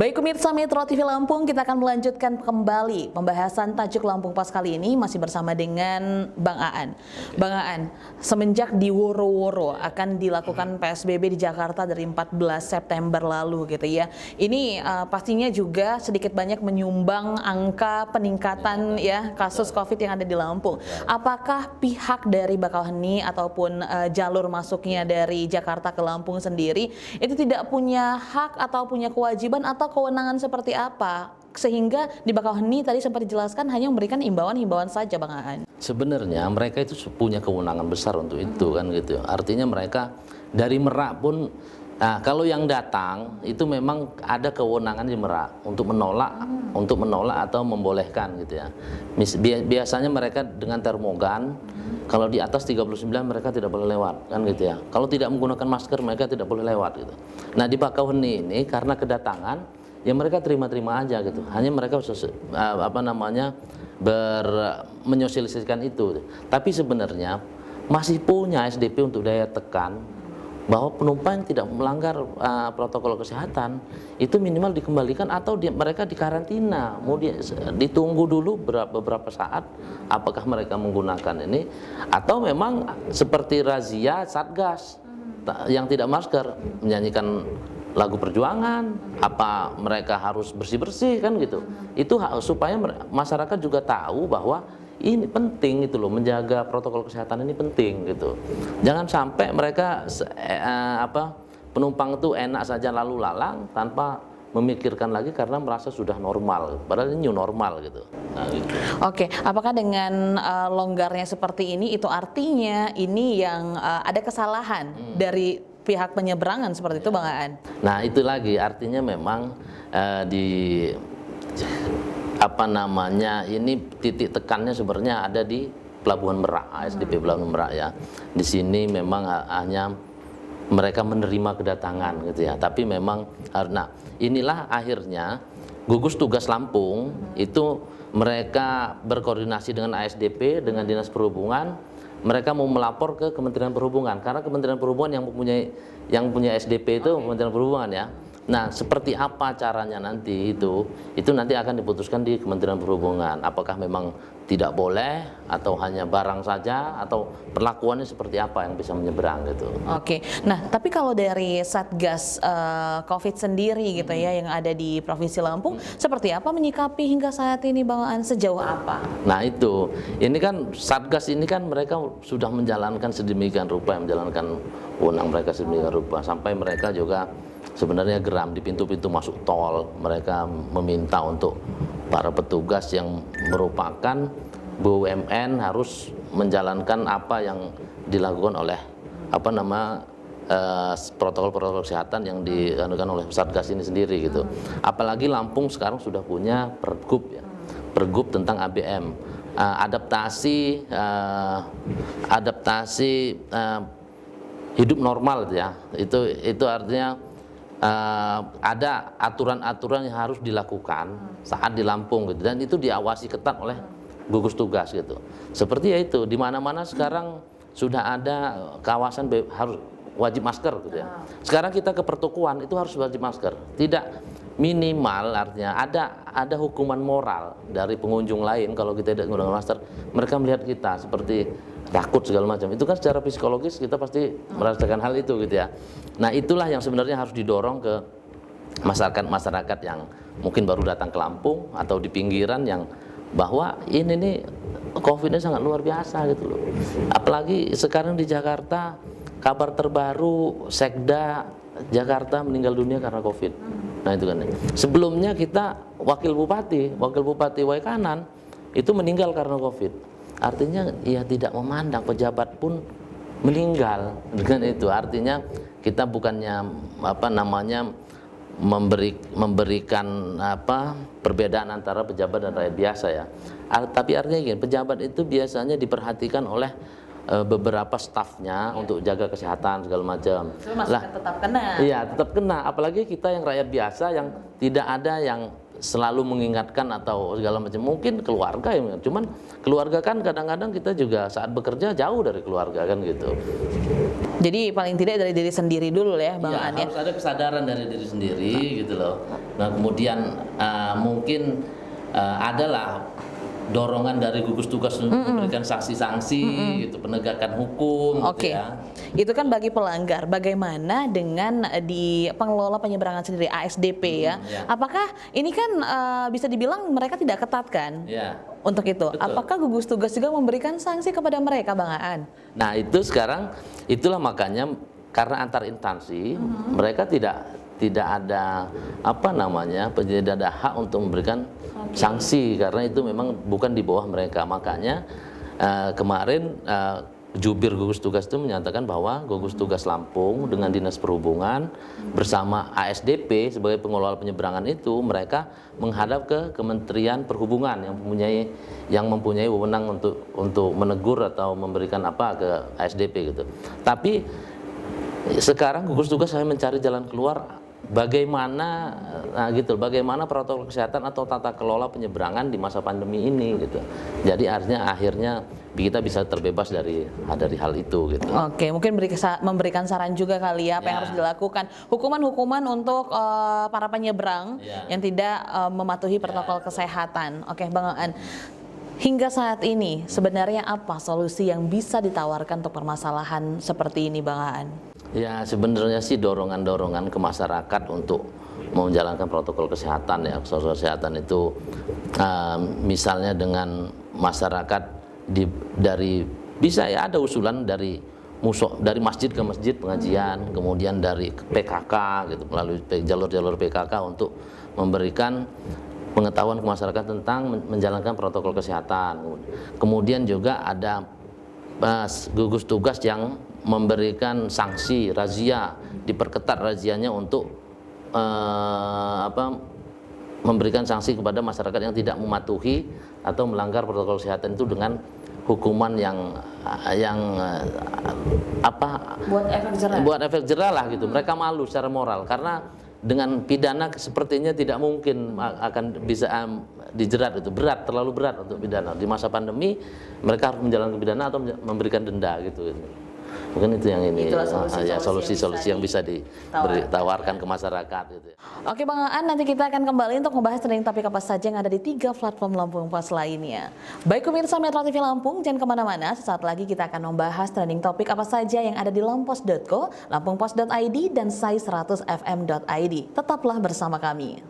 Baik pemirsa Metro TV Lampung, kita akan melanjutkan kembali pembahasan tajuk Lampung Pas kali ini masih bersama dengan Bang Aan. Bang Aan, semenjak di Woro-Woro akan dilakukan PSBB di Jakarta dari 14 September lalu gitu ya. Ini pastinya juga sedikit banyak menyumbang angka peningkatan ya kasus Covid yang ada di Lampung. Apakah pihak dari Bakauheni ataupun jalur masuknya dari Jakarta ke Lampung sendiri itu tidak punya hak atau punya kewajiban atau kewenangan seperti apa, sehingga di Bakauheni tadi sempat dijelaskan hanya memberikan himbauan-himbauan saja, Bang Aan? Sebenarnya mereka itu punya kewenangan besar untuk itu kan gitu. Artinya mereka dari Merak pun, nah kalau yang datang itu memang ada kewenangan di Merak untuk menolak atau membolehkan gitu ya. Biasanya mereka dengan termogan, kalau di atas 39 mereka tidak boleh lewat kan gitu ya. Kalau tidak menggunakan masker mereka tidak boleh lewat gitu. Nah di Bakauheni ini karena kedatangan ya mereka terima-terima aja gitu. Hanya mereka menyosialisasikan itu. Tapi sebenarnya masih punya SDP untuk daya tekan bahwa penumpang yang tidak melanggar protokol kesehatan itu minimal dikembalikan atau mereka dikarantina. Ditunggu dulu beberapa saat apakah mereka menggunakan ini atau memang seperti razia Satgas yang tidak masker menyanyikan lagu perjuangan, apa mereka harus bersih-bersih kan gitu. Itu supaya masyarakat juga tahu bahwa ini penting gitu loh, menjaga protokol kesehatan ini penting gitu. Jangan sampai mereka penumpang itu enak saja lalu lalang tanpa memikirkan lagi karena merasa sudah normal, padahal ini new normal gitu. Nah, gitu. Oke, apakah dengan longgarnya seperti ini itu artinya ini yang ada kesalahan dari pihak penyeberangan seperti itu, Bang Aan? Nah itu lagi artinya memang ini titik tekannya sebenarnya ada di Pelabuhan Merak, ASDP Pelabuhan Merak ya. Di sini memang hanya mereka menerima kedatangan gitu ya. Tapi memang inilah akhirnya gugus tugas Lampung itu mereka berkoordinasi dengan ASDP, dengan Dinas Perhubungan. Mereka mau melapor ke Kementerian Perhubungan karena Kementerian Perhubungan yang punya SDP itu Kementerian Perhubungan ya. Nah, seperti apa caranya nanti itu nanti akan diputuskan di Kementerian Perhubungan. Apakah memang tidak boleh atau hanya barang saja atau perlakuannya seperti apa yang bisa menyeberang gitu. Oke. Nah, tapi kalau dari Satgas Covid sendiri gitu ya yang ada di Provinsi Lampung, seperti apa menyikapi hingga saat ini, Bang Aan, sejauh apa? Nah, ini kan Satgas ini kan mereka sudah menjalankan sedemikian rupa, menjalankan wewenang mereka sedemikian rupa sampai mereka juga sebenarnya geram di pintu-pintu masuk tol. Mereka meminta untuk para petugas yang merupakan BUMN harus menjalankan apa yang dilakukan oleh protokol-protokol kesehatan yang dilakukan oleh Satgas ini sendiri gitu. Apalagi Lampung sekarang sudah punya pergub ya, pergub tentang ABM, adaptasi hidup normal ya. Itu artinya ada aturan-aturan yang harus dilakukan saat di Lampung gitu, dan itu diawasi ketat oleh gugus tugas gitu. Seperti ya itu di mana-mana sekarang sudah ada kawasan harus wajib masker gitu ya. Sekarang kita ke pertokoan itu harus wajib masker. Tidak minimal artinya ada hukuman moral dari pengunjung lain kalau kita tidak menggunakan masker. Mereka melihat kita seperti takut segala macam. Itu kan secara psikologis kita pasti merasakan hal itu gitu ya. Nah, itulah yang sebenarnya harus didorong ke masyarakat yang mungkin baru datang ke Lampung atau di pinggiran yang bahwa ini nih Covid-nya sangat luar biasa gitu loh. Apalagi sekarang di Jakarta kabar terbaru Sekda Jakarta meninggal dunia karena Covid. Nah, itu kan. Sebelumnya kita wakil bupati Waikanan itu meninggal karena Covid. Artinya ya tidak memandang, pejabat pun meninggal dengan itu. Artinya kita bukannya memberikan perbedaan antara pejabat dan rakyat biasa ya. Tapi artinya gini, pejabat itu biasanya diperhatikan oleh beberapa stafnya untuk jaga kesehatan segala macam. Tetap kena. Iya, tetap kena. Apalagi kita yang rakyat biasa yang tidak ada yang selalu mengingatkan atau segala macam, mungkin keluarga yang, cuman keluarga kan kadang-kadang kita juga saat bekerja jauh dari keluarga kan gitu. Jadi paling tidak dari diri sendiri dulu ya Bang Ya, Aan ya. harus ada kesadaran dari diri sendiri gitu loh. Nah kemudian mungkin adalah dorongan dari gugus tugas untuk memberikan sanksi-sanksi gitu, penegakan hukum Oke, gitu ya. itu kan bagi pelanggar. Bagaimana dengan di pengelola penyeberangan sendiri ASDP ya? ya. Apakah ini kan bisa dibilang mereka tidak ketat kan? Ya. Untuk itu, Betul. apakah gugus tugas juga memberikan sanksi kepada mereka, Bang Aan? Nah itu sekarang itulah makanya karena antar instansi mereka tidak ada tidak ada hak untuk memberikan sanksi karena itu memang bukan di bawah mereka. Makanya kemarin jubir gugus tugas itu menyatakan bahwa gugus tugas Lampung dengan Dinas Perhubungan bersama ASDP sebagai pengelola penyeberangan itu mereka menghadap ke Kementerian Perhubungan yang mempunyai wewenang untuk menegur atau memberikan apa ke ASDP gitu. Tapi sekarang gugus tugas saya mencari jalan keluar bagaimana bagaimana protokol kesehatan atau tata kelola penyeberangan di masa pandemi ini gitu. Jadi akhirnya kita bisa terbebas dari hal itu gitu. Oke, mungkin memberikan saran juga kali ya apa yang Ya. harus dilakukan. Hukuman-hukuman untuk para penyeberang Ya. yang tidak mematuhi protokol kesehatan. Oke, Bang Aan. Hingga saat ini sebenarnya apa solusi yang bisa ditawarkan untuk permasalahan seperti ini, Bang Aan? Ya sebenarnya sih dorongan-dorongan ke masyarakat untuk menjalankan protokol kesehatan ya. Protokol kesehatan itu misalnya dengan masyarakat bisa ya ada usulan dari masjid ke masjid pengajian, kemudian dari PKK gitu melalui jalur-jalur PKK untuk memberikan pengetahuan ke masyarakat tentang menjalankan protokol kesehatan. Kemudian juga ada gugus tugas yang memberikan sanksi razia, diperketat razianya untuk memberikan sanksi kepada masyarakat yang tidak mematuhi atau melanggar protokol kesehatan itu dengan hukuman yang buat efek jerah lah gitu. Mereka malu secara moral karena dengan pidana sepertinya tidak mungkin akan bisa dijerat, itu terlalu berat untuk pidana. Di masa pandemi mereka harus menjalankan pidana atau memberikan denda gitu. Mungkin itu yang ini solusi yang bisa ditawarkan ke masyarakat gitu. Oke Bang Aan, nanti kita akan kembali untuk membahas trending topik apa saja yang ada di 3 platform Lampung Pos lainnya. Baik pemirsa Metro TV Lampung, jangan kemana-mana, sesaat lagi kita akan membahas trending topik apa saja yang ada di lampos.co, lampungpos.id, dan sai100fm.id. Tetaplah bersama kami.